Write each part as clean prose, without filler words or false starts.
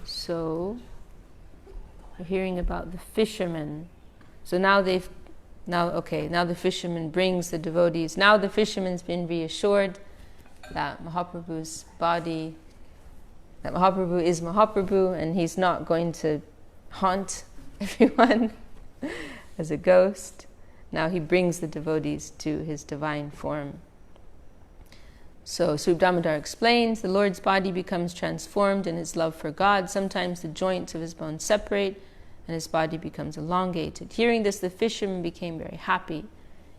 So we're hearing about the fishermen. So now the fisherman brings the devotees. Now the fisherman's been reassured that Mahaprabhu is Mahaprabhu, and he's not going to haunt everyone as a ghost. Now he brings the devotees to his divine form. So Srila Damodar explains, the Lord's body becomes transformed in his love for God. Sometimes the joints of his bones separate and his body becomes elongated. Hearing this, the fisherman became very happy.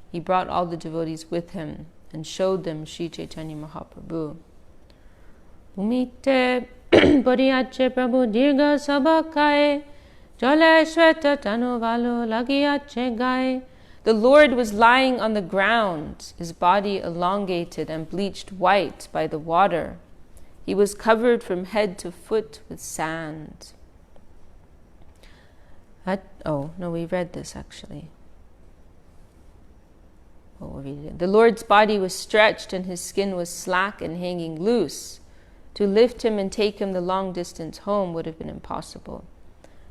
He brought all the devotees with him and showed them Sri Chaitanya Mahaprabhu. Umite poriyache Prabhu dirga sabakaye jale shweta tanovalo lagiyache gaye. The Lord was lying on the ground, his body elongated and bleached white by the water. He was covered from head to foot with sand. We read this actually. We'll read it. The Lord's body was stretched and his skin was slack and hanging loose. To lift him and take him the long distance home would have been impossible.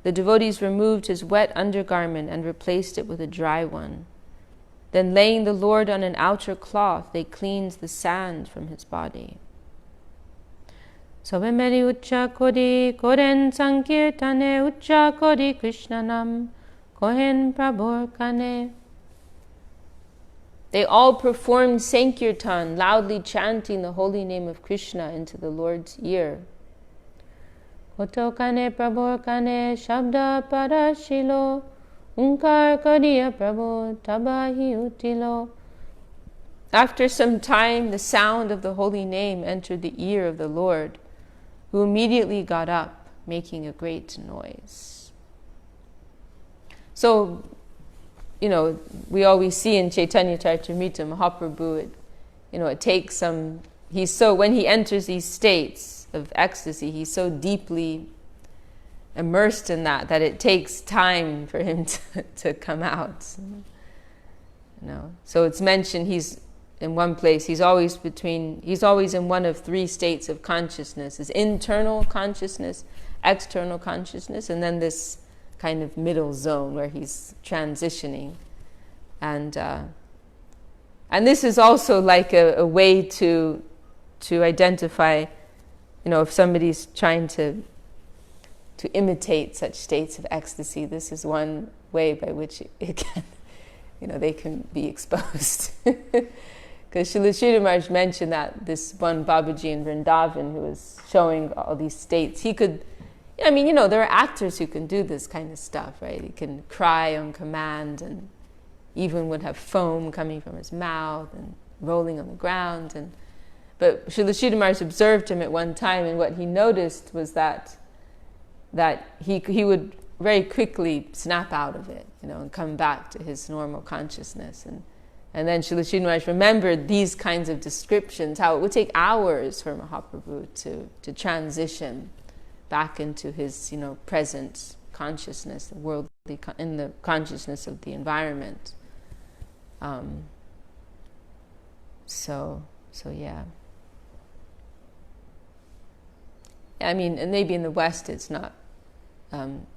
The devotees removed his wet undergarment and replaced it with a dry one. Then laying the Lord on an outer cloth, they cleansed the sand from his body. Sobemeri ucca kodi koren sankirtane ucca kodi Krishnanam kohen prabhor. They all performed Sankirtan, loudly chanting the holy name of Krishna into the Lord's ear. Koto kane prabhor kane shabda parashilo unkar kadiya prabho tabahi utilo. After some time, the sound of the holy name entered the ear of the Lord, who immediately got up, making a great noise. So, we always see in Chaitanya Charitamrita, Mahaprabhu, it takes some, when he enters these states of ecstasy, he's so deeply immersed in that it takes time for him to come out. So it's mentioned he's in one place, he's always in one of three states of consciousness: his internal consciousness, external consciousness, and then this kind of middle zone where he's transitioning. And this is also like a way to identify, if somebody's trying to imitate such states of ecstasy, this is one way by which it can, they can be exposed. Because Srila Sridhar Maharaj mentioned that this one Babaji in Vrindavan who was showing all these states, he could, there are actors who can do this kind of stuff, right? He can cry on command and even would have foam coming from his mouth and rolling on the ground. But Srila Sridhar Maharaj observed him at one time, and what he noticed was that he would very quickly snap out of it, and come back to his normal consciousness. And then Srila Sridhar Maharaj remembered these kinds of descriptions, how it would take hours for Mahaprabhu to transition back into his, present consciousness, the worldly, in the consciousness of the environment. So yeah. And maybe in the West it's not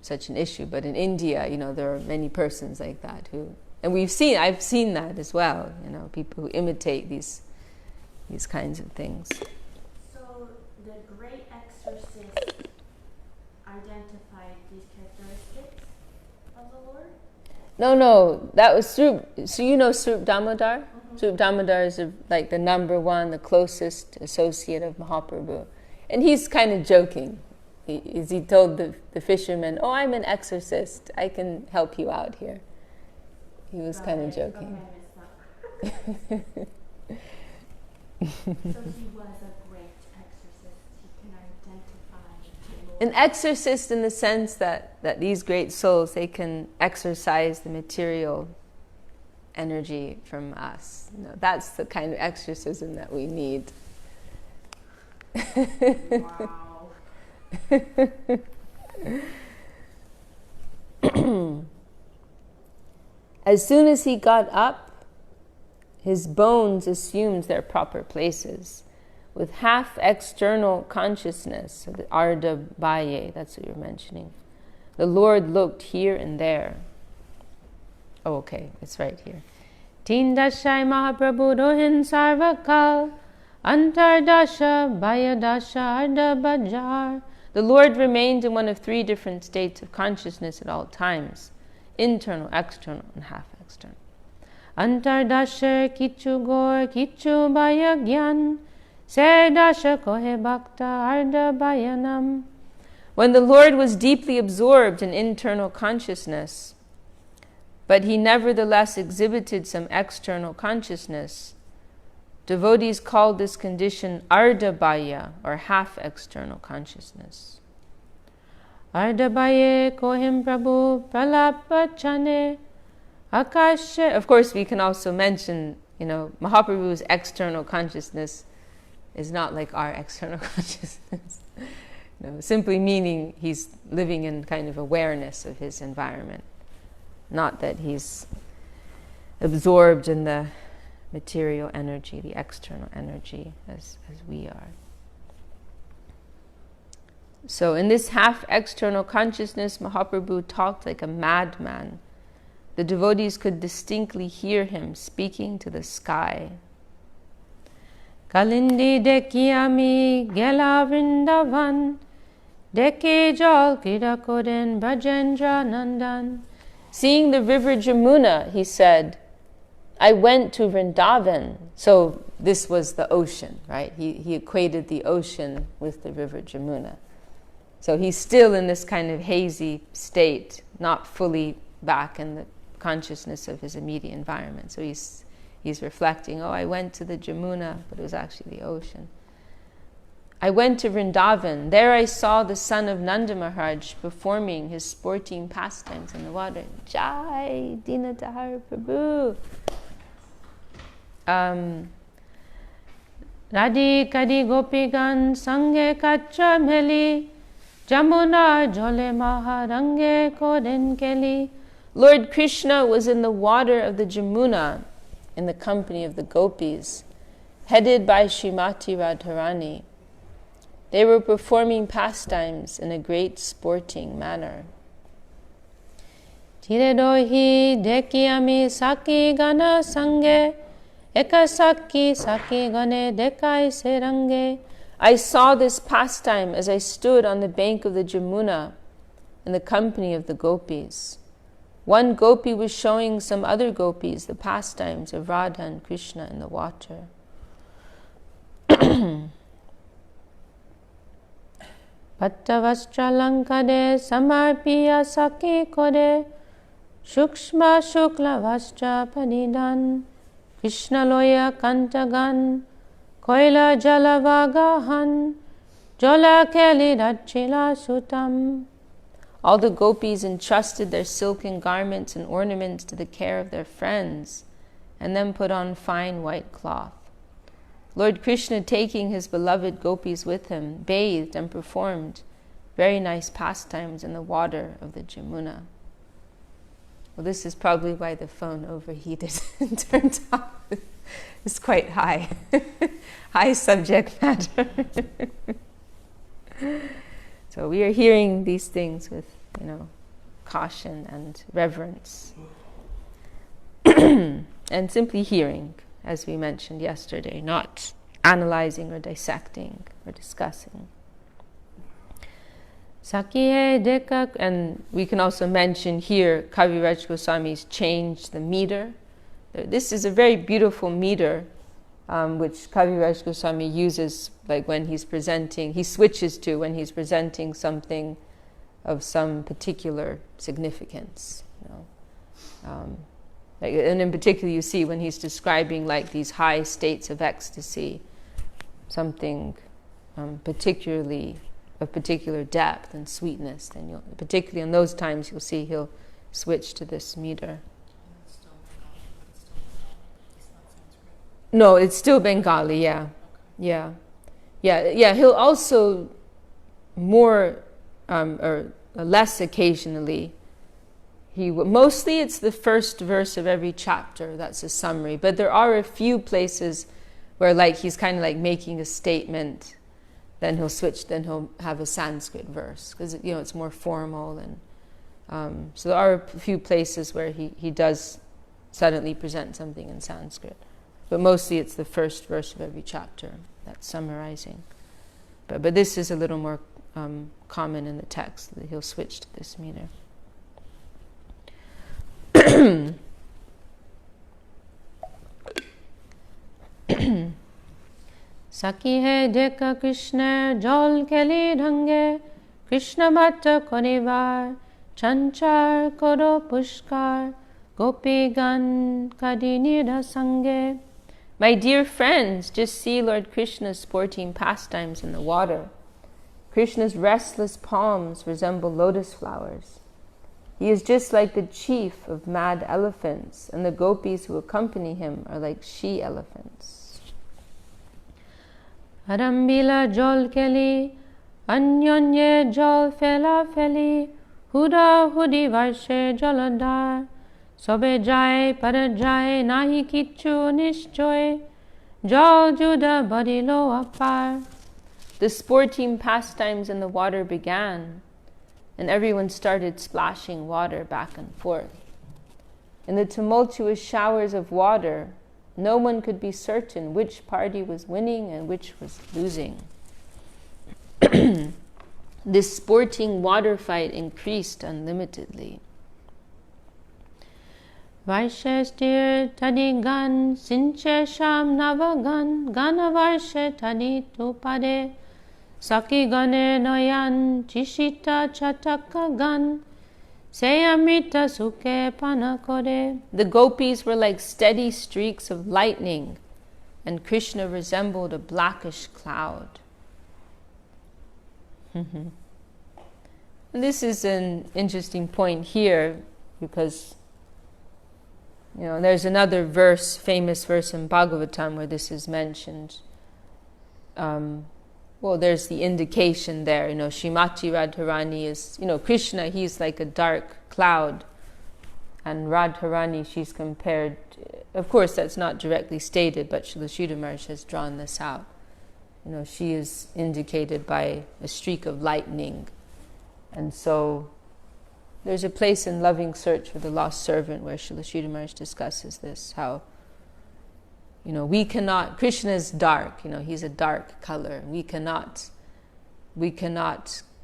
such an issue, but in India, there are many persons like that who, and I've seen that as well, people who imitate these kinds of things. So the great exorcist identified these characteristics of the Lord? No, that was Srup Damodar? Mm-hmm. Srup Damodar is like the number one, the closest associate of Mahaprabhu. And he's kind of joking. He told the fisherman, I'm an exorcist, I can help you out here. He was kind of joking. So he was a great exorcist. He can identify the Lord. An exorcist in the sense that these great souls, they can exorcise the material energy from us. That's the kind of exorcism that we need. Wow. As soon as he got up, his bones assumed their proper places. with half external consciousness, the Ardha Baye, that's what you're mentioning. The Lord looked here and there. Oh, okay, it's right here. Tindashai Mahaprabhu Rohin Sarvakal Antardasha Bayadasha Ardha Bajar. The Lord remained in one of three different states of consciousness at all times: internal, external, and half external. Antardasha Kichu Gor Kichu Bayagyan Serdasha Kohe Bhakta Ardha Bayanam. When the Lord was deeply absorbed in internal consciousness, but he nevertheless exhibited some external consciousness, devotees called this condition Ardhabhaya, or half external consciousness. Ardhabhaye Kohim Prabhu Pralapachane Akashe. Of course, we can also mention, Mahaprabhu's external consciousness is not like our external consciousness. Simply meaning he's living in kind of awareness of his environment. Not that he's absorbed in the material energy, the external energy, as we are. So in this half external consciousness, Mahaprabhu talked like a madman. The devotees could distinctly hear him speaking to the sky. Kalindi dekiami gela vrindavan, deke jal krida koden Brajendra Nandan. Seeing the river Jamuna, he said, I went to Vrindavan. So this was the ocean, right? He equated the ocean with the river Jamuna. So he's still in this kind of hazy state, not fully back in the consciousness of his immediate environment. So he's reflecting, I went to the Jamuna, but it was actually the ocean. I went to Vrindavan. There I saw the son of Nanda Maharaj performing his sporting pastimes in the water. Jai Dinadhar Prabhu. Radhi Kadi Gopigan Sange Katra Meli Jamuna Jole Maharange Koden Keli. Lord Krishna was in the water of the Jamuna in the company of the gopis, headed by Srimati Radharani. They were performing pastimes in a great sporting manner. Tiredohi dekiami saki gana sange, eka saki gane dekai serange. I saw this pastime as I stood on the bank of the Jamuna in the company of the gopis. One gopi was showing some other gopis the pastimes of Radha and Krishna in the water. Pattavastra samarpiya saki kode shukshma shukla vastra panidan Krishna loya kantagan koila jalavagahan jola keli rachila sutam. All the gopis entrusted their silken garments and ornaments to the care of their friends and then put on fine white cloth. Lord Krishna, taking his beloved gopis with him, bathed and performed very nice pastimes in the water of the Jamuna. Well, this is probably why the phone overheated and turned off. It's quite high. High subject matter. So we are hearing these things with, caution and reverence. And simply hearing, as we mentioned yesterday, not analyzing or dissecting or discussing. Sakiye deka, and we can also mention here, Kaviraj Goswami's changed the meter. This is a very beautiful meter, which Kaviraj Goswami uses, like when he's presenting, he switches to when he's presenting something of some particular significance. And in particular, you see when he's describing like these high states of ecstasy, something particularly of particular depth and sweetness, then particularly in those times, you'll see he'll switch to this meter. No, it's still Bengali, yeah. He'll also more or less occasionally. Mostly it's the first verse of every chapter, that's a summary, but there are a few places where like he's kind of like making a statement, then he'll switch, then he'll have a Sanskrit verse, because it's more formal. And so there are a few places where he does suddenly present something in Sanskrit, but mostly it's the first verse of every chapter that's summarizing. But this is a little more common in the text, that he'll switch to this meter. Saki hai dekha Krishna jol keli dhange, Krishna bhatta konivar, chanchar koro pushkar, gopi gan kadinira sange. My dear friends, just see Lord Krishna's sporting pastimes in the water. Krishna's restless palms resemble lotus flowers. He is just like the chief of mad elephants, and the gopis who accompany him are like she-elephants. Arambila jol keli, anyonye jol fela feli, huda hudi varshe joladar, sobe jai parajai nahi kichu nishchoy, jol juda badilo apar. The sporting pastimes in the water began, and everyone started splashing water back and forth. In the tumultuous showers of water, no one could be certain which party was winning and which was losing. This sporting water fight increased unlimitedly. Vaishestir tadi gan, sinche sham navagan, gana varshe tadi tupade, Saki gane noyan, chishita chataka gan, seyamrita suke panakode. The gopis were like steady streaks of lightning, and Krishna resembled a blackish cloud. And this is an interesting point here, because there's another verse, famous verse in Bhagavatam, where this is mentioned. Well, there's the indication there, Srimati Radharani is, Krishna, he's like a dark cloud, and Radharani, she's compared, of course that's not directly stated, but Srila Sridhar Maharaj has drawn this out. She is indicated by a streak of lightning. And so there's a place in Loving Search for the Lost Servant where Srila Sridhar Maharaj discusses this, how we cannot, Krishna is dark, he's a dark color. We cannot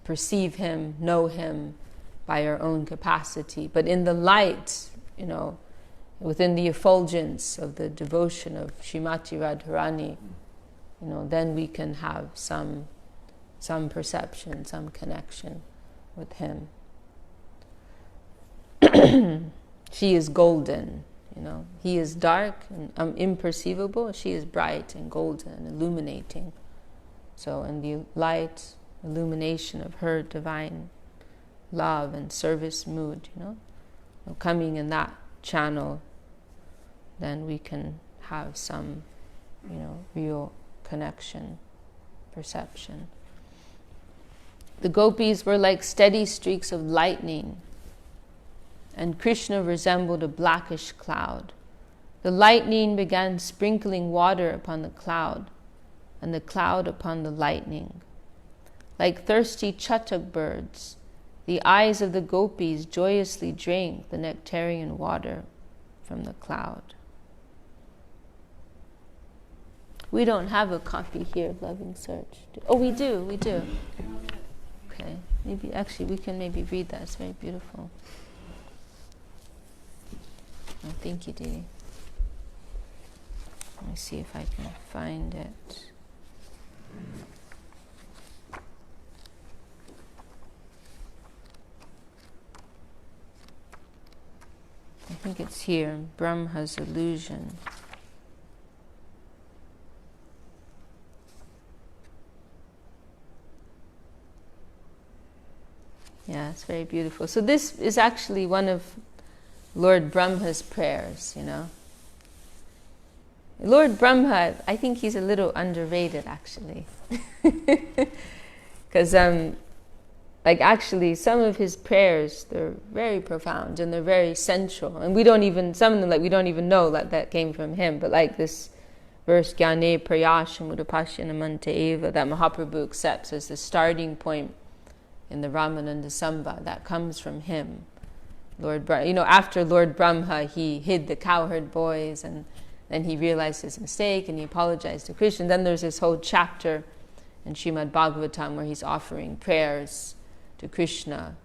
perceive him, know him by our own capacity. But in the light, within the effulgence of the devotion of Srimati Radharani, then we can have some perception, some connection with him. She is golden. He is dark and imperceivable. She is bright and golden, illuminating. So in the light, illumination of her divine love and service mood, coming in that channel, then we can have some, real connection, perception. The gopis were like steady streaks of lightning, and Krishna resembled a blackish cloud. The lightning began sprinkling water upon the cloud, and the cloud upon the lightning. Like thirsty chatak birds, the eyes of the gopis joyously drank the nectarian water from the cloud. We don't have a copy here of Loving Search. Oh, we do. Okay, we can maybe read that. It's very beautiful. Oh, thank you, Dee. Let me see if I can find it. I think it's here, Brahma's Illusion. Yeah, it's very beautiful. So this is actually one of Lord Brahma's prayers, Lord Brahma, I think he's a little underrated, actually. Because, actually, some of his prayers, they're very profound and they're very central. And some of them, we don't even know that came from him. But this verse Gyane Prayasham Udapashyanamanta Eva, that Mahaprabhu accepts as the starting point in the Ramananda Sambha, that comes from him. After Lord Brahma, he hid the cowherd boys, and then he realized his mistake and he apologized to Krishna. Then there's this whole chapter in Srimad Bhagavatam where he's offering prayers to Krishna,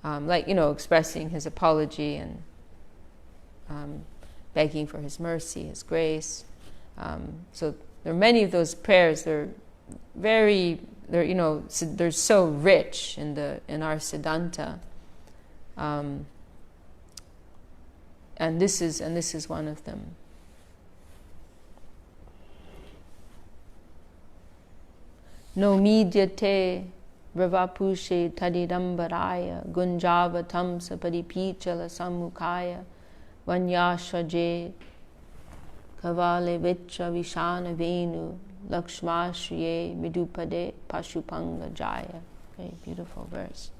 expressing his apology and begging for his mercy, his grace. So there are many of those prayers. They're so rich in our Siddhanta, and this is one of them. No midyate Ravapushe tadidambaraya gunjavatam saparipichala sammukaya vanyashvaje kavale vitra vishana venu lakshmashriye midupade pashupanga jaya. Very beautiful verse.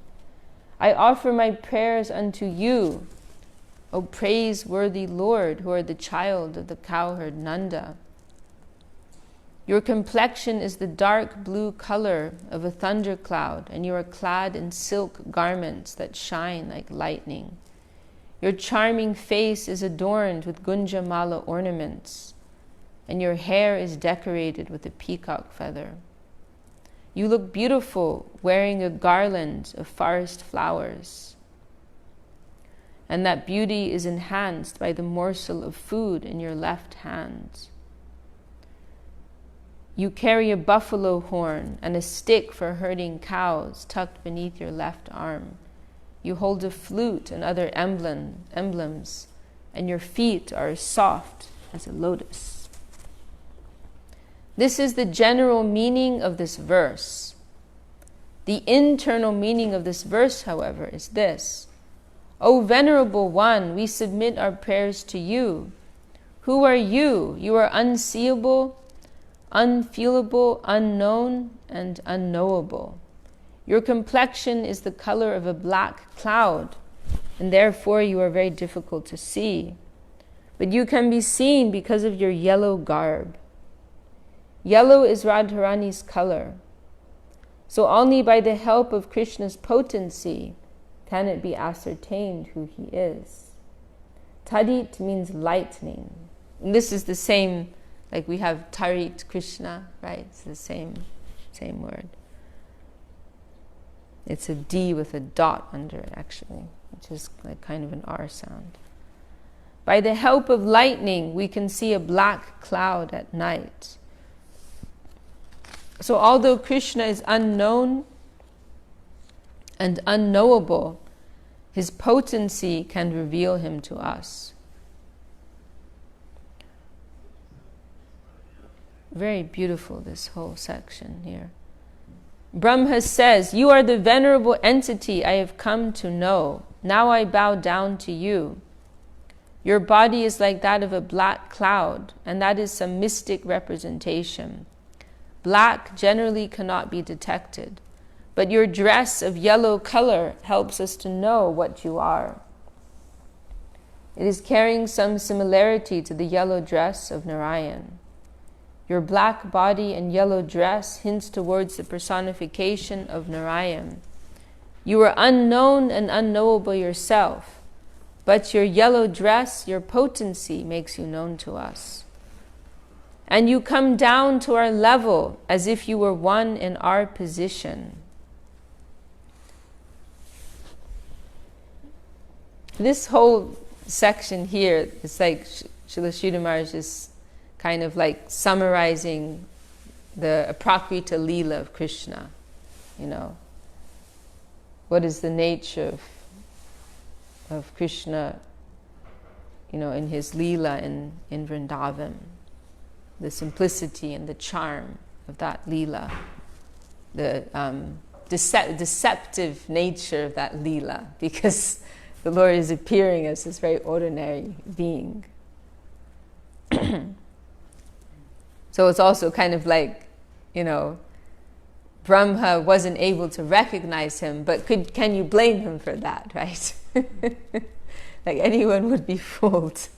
I offer my prayers unto you, O praiseworthy Lord, who are the child of the cowherd Nanda. Your complexion is the dark blue color of a thundercloud, and you are clad in silk garments that shine like lightning. Your charming face is adorned with gunjamala ornaments, and your hair is decorated with a peacock feather. You look beautiful wearing a garland of forest flowers, and that beauty is enhanced by the morsel of food in your left hand. You carry a buffalo horn and a stick for herding cows tucked beneath your left arm. You hold a flute and other emblems, and your feet are as soft as a lotus. This is the general meaning of this verse. The internal meaning of this verse, however, is this: O Venerable One, we submit our prayers to you. Who are you? You are unseeable, unfeelable, unknown, and unknowable. Your complexion is the color of a black cloud, and therefore you are very difficult to see. But you can be seen because of your yellow garb. Yellow is Radharani's color. So only by the help of Krishna's potency can it be ascertained who he is. Tadit means lightning. And this is the same, like we have Tarit Krishna, right? It's the same word. It's a D with a dot under it, actually, which is like kind of an R sound. By the help of lightning, we can see a black cloud at night. So although Krishna is unknown and unknowable, his potency can reveal him to us. Very beautiful, this whole section here. Brahma says, you are the venerable entity I have come to know. Now I bow down to you. Your body is like that of a black cloud, and that is some mystic representation. Black generally cannot be detected, but your dress of yellow color helps us to know what you are. It is carrying some similarity to the yellow dress of Narayan. Your black body and yellow dress hints towards the personification of Narayan. You are unknown and unknowable yourself, but your yellow dress, your potency, makes you known to us. And you come down to our level as if you were one in our position. This whole section here, it's like Srila Sridhar Maharaj is kind of like summarizing the aprakrita leela of Krishna. What is the nature of Krishna, in his leela in Vrindavan. The simplicity and the charm of that leela. The deceptive nature of that leela, because the Lord is appearing as this very ordinary being. So it's also kind of like, Brahma wasn't able to recognize him, but can you blame him for that, right? Like anyone would be fooled.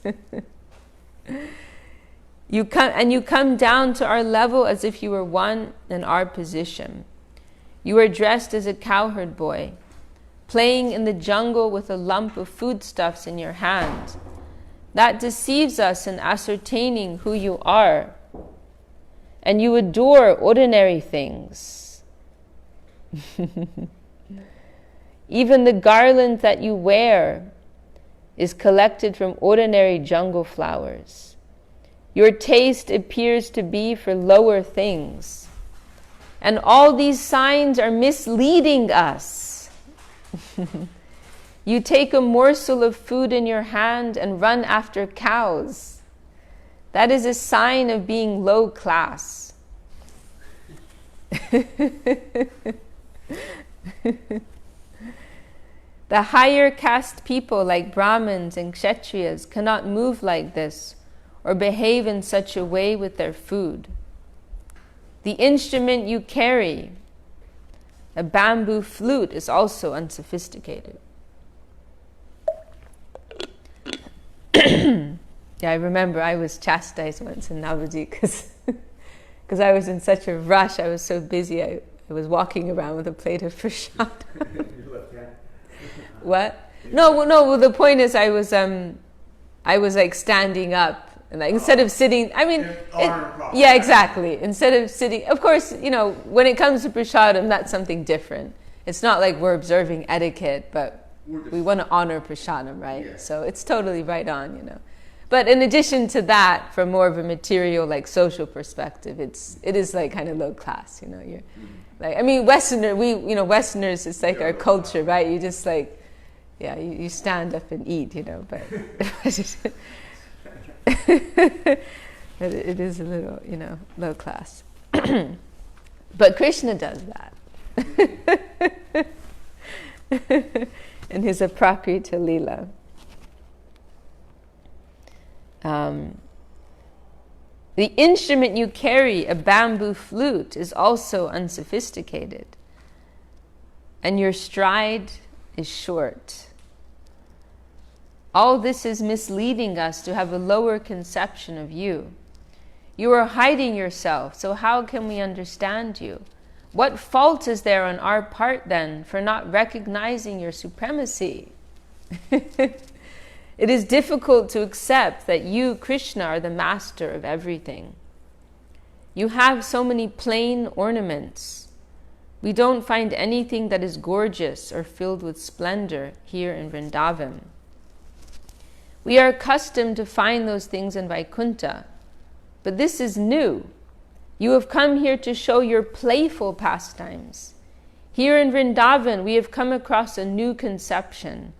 You come down to our level as if you were one in our position. You are dressed as a cowherd boy, playing in the jungle with a lump of foodstuffs in your hand. That deceives us in ascertaining who you are. And you adore ordinary things. Even the garland that you wear is collected from ordinary jungle flowers. Your taste appears to be for lower things. And all these signs are misleading us. You take a morsel of food in your hand and run after cows. That is a sign of being low class. The higher caste people like Brahmins and Kshatriyas cannot move like this or behave in such a way with their food. The instrument you carry, a bamboo flute, is also unsophisticated. Yeah, I remember I was chastised once in Navadvip because I was in such a rush. I was so busy. I was walking around with a plate of prasad. What? No. Well, the point is, I was like standing up. And like, instead of sitting, I mean, yeah, exactly. Instead of sitting, of course, when it comes to prasadam, that's something different. It's not like we're observing etiquette, but we want to honor prasadam, right? Yeah. So it's totally right on, But in addition to that, from more of a material, like social perspective, it is like kind of low class, You're like, I mean, Westerners, it's like our culture, right? You just like, yeah, you stand up and eat, But. It is a little, low class. But Krishna does that. In his aprakrita lila. The instrument you carry, a bamboo flute, is also unsophisticated. And your stride is short. All this is misleading us to have a lower conception of you. You are hiding yourself, so how can we understand you? What fault is there on our part then for not recognizing your supremacy? It is difficult to accept that you, Krishna, are the master of everything. You have so many plain ornaments. We don't find anything that is gorgeous or filled with splendor here in Vrindavan. We are accustomed to find those things in Vaikuntha, but this is new. You have come here to show your playful pastimes. Here in Vrindavan, we have come across a new conception,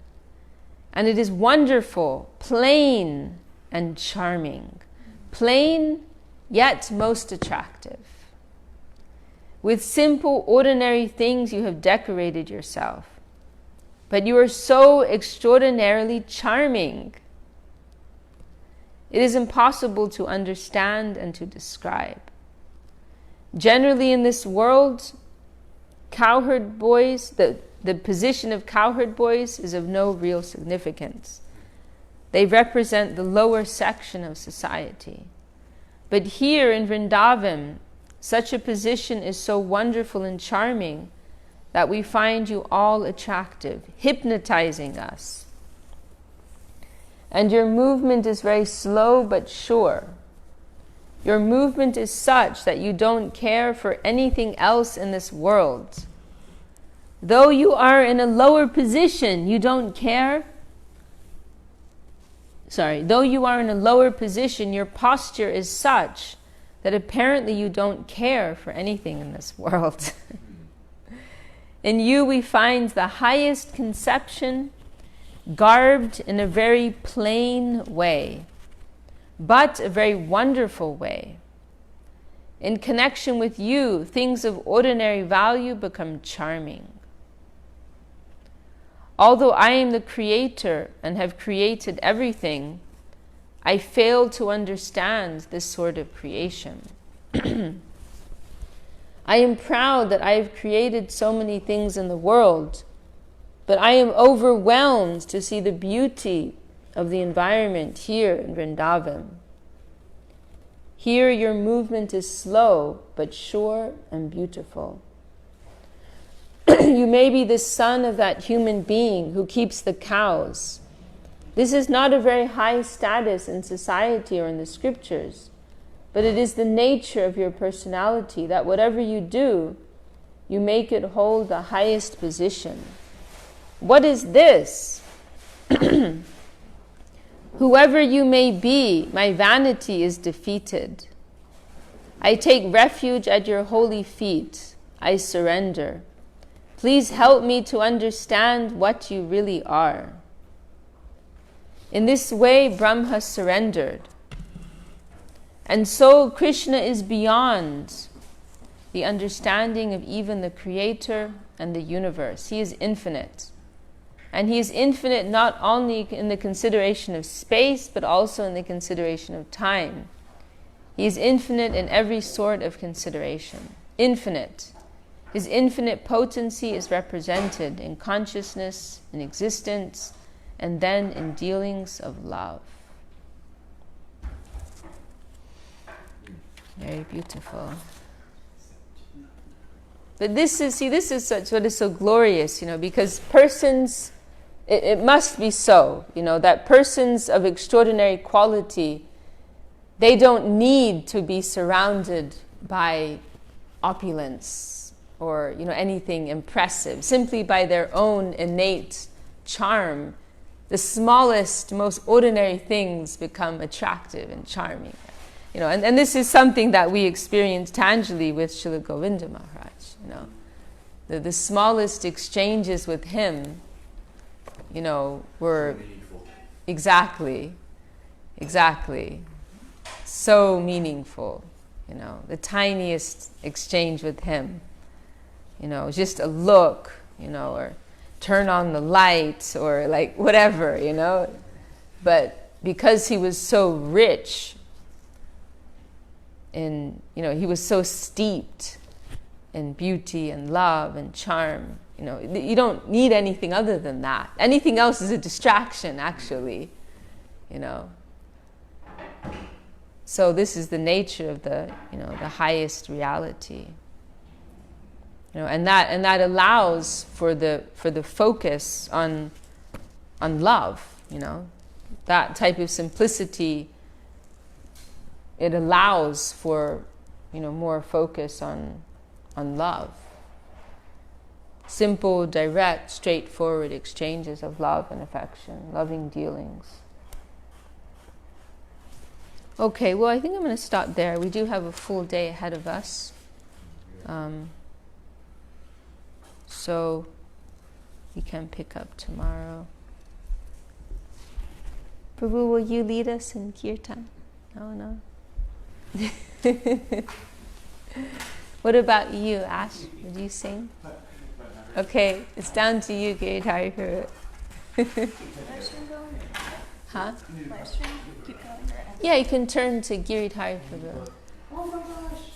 and it is wonderful, plain, and charming. Plain, yet most attractive. With simple, ordinary things, you have decorated yourself, but you are so extraordinarily charming. It is impossible to understand and to describe. Generally in this world, cowherd boys, the position of cowherd boys is of no real significance. They represent the lower section of society. But here in Vrindavan, such a position is so wonderful and charming that we find you all attractive, hypnotizing us. And your movement is very slow but sure. Your movement is such that you don't care for anything else in this world. Though you are in a lower position, you don't care. Though you are in a lower position, your posture is such that apparently you don't care for anything in this world. In you we find the highest conception, garbed in a very plain way, but a very wonderful way. In connection with you, things of ordinary value become charming. Although I am the creator and have created everything, I fail to understand this sort of creation. I am proud that I have created so many things in the world, but I am overwhelmed to see the beauty of the environment here in Vrindavan. Here your movement is slow, but sure and beautiful. You may be the son of that human being who keeps the cows. This is not a very high status in society or in the scriptures, but it is the nature of your personality that whatever you do, you make it hold the highest position. What is this? Whoever you may be, my vanity is defeated. I take refuge at your holy feet. I surrender. Please help me to understand what you really are. In this way, Brahma surrendered. And so Krishna is beyond the understanding of even the Creator and the universe. He is infinite. And he is infinite not only in the consideration of space, but also in the consideration of time. He is infinite in every sort of consideration. Infinite. His infinite potency is represented in consciousness, in existence, and then in dealings of love. Very beautiful. But this is what is so glorious, because persons, it must be so, that persons of extraordinary quality, they don't need to be surrounded by opulence or, anything impressive. Simply by their own innate charm, the smallest, most ordinary things become attractive and charming. And this is something that we experience tangibly with Srila Govinda Maharaj. The smallest exchanges with him, were exactly so meaningful. The tiniest exchange with him, just a look, or turn on the light, or like whatever, But because he was so rich, and he was so steeped in beauty and love and charm, you don't need anything other than that. Anything else is a distraction, actually, So this is the nature of the highest reality, and that allows for the focus on love, that type of simplicity. It allows for, more focus on love. Simple, direct, straightforward exchanges of love and affection, loving dealings. Okay, well, I think I'm going to stop there. We do have a full day ahead of us. So we can pick up tomorrow. Prabhu, will you lead us in kirtan? No? What about you, Ash? Would you sing? Okay, it's down to you, Giridhari Prabhu. Huh? Yeah, you can turn to Giridhari Prabhu. Oh my gosh!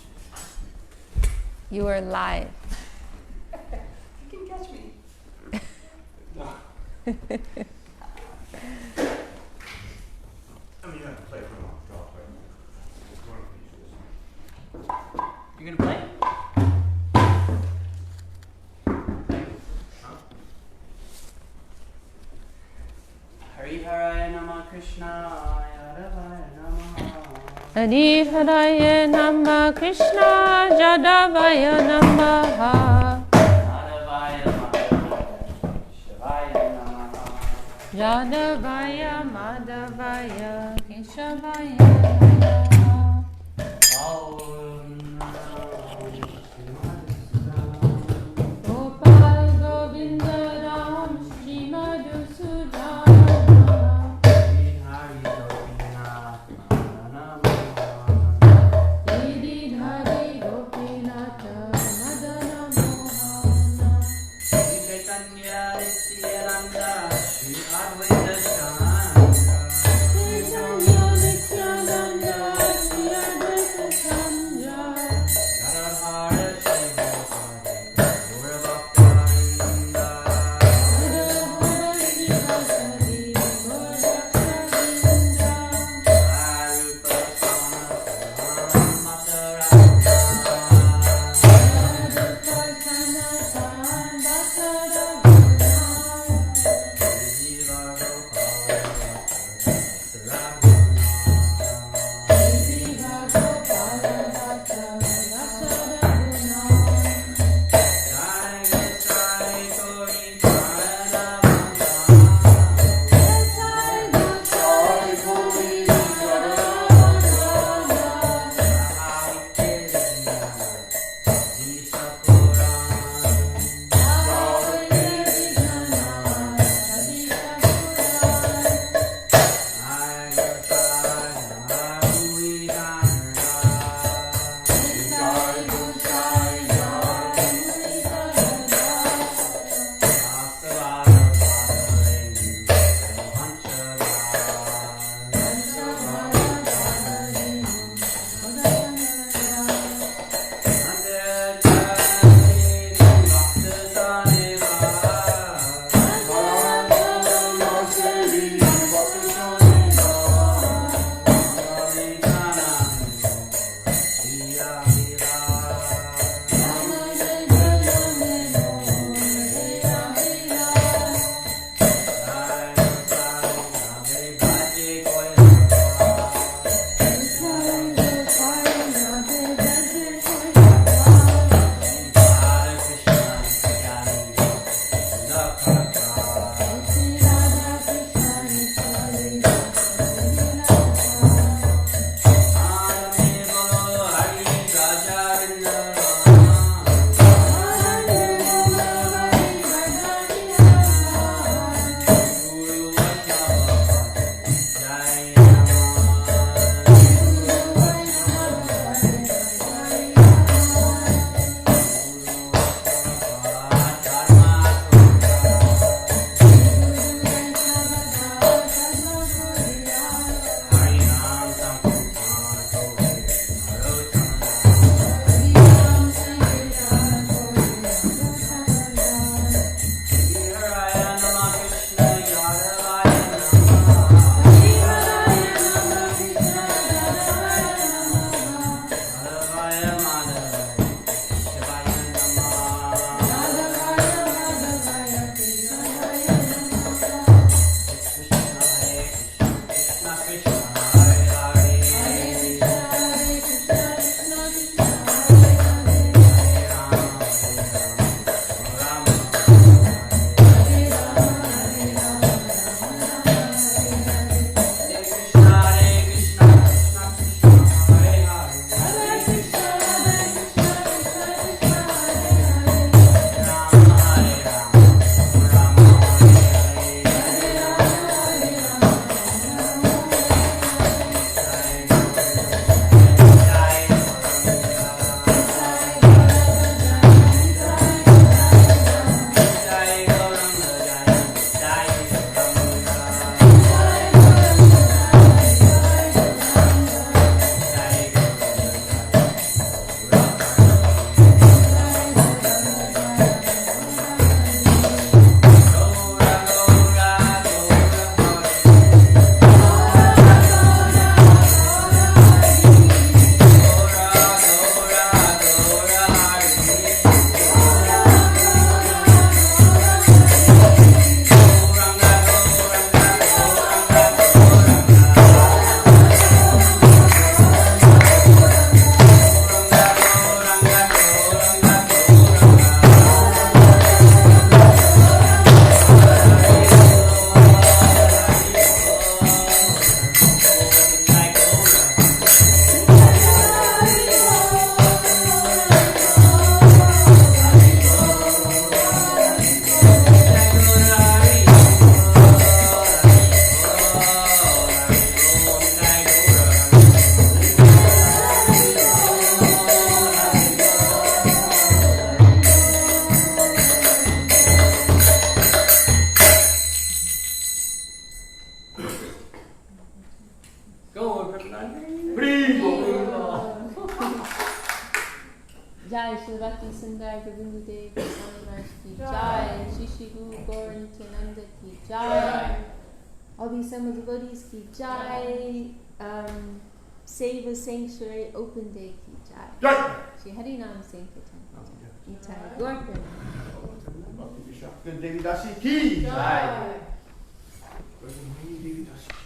You are live. You can catch me. You have to play for golf, right? You're gonna play? Hari Haraya Nama Krishna Yadavaya Namaha. Hari Haraya Nama Krishna Jadavaya Namaha. Yadavaya Madhavaya Shivaya Namaha. Jadavaya Madhavaya Keshavaya Namaha. Gopal Govinda Ram Shri Madhusudana. Giridhari Gopinatha Madana Mohana. Chaitanya Nityananda Shri Advaita Shanta. Chaitanya Nityananda Jai Shri Bhakti Sundar Govinda Dev Goswami Maharaj ki Jai, Shri Shri Guru Gaura Nityananda ki Jai, all the assembled devotees ki Jai, Seva Sanctuary Open Day ki Jai, Shri Harinam Sankirtan. Nitai Gaur Premanandi. Vishakha Devi Dasi ki. Jai. Devi Dasi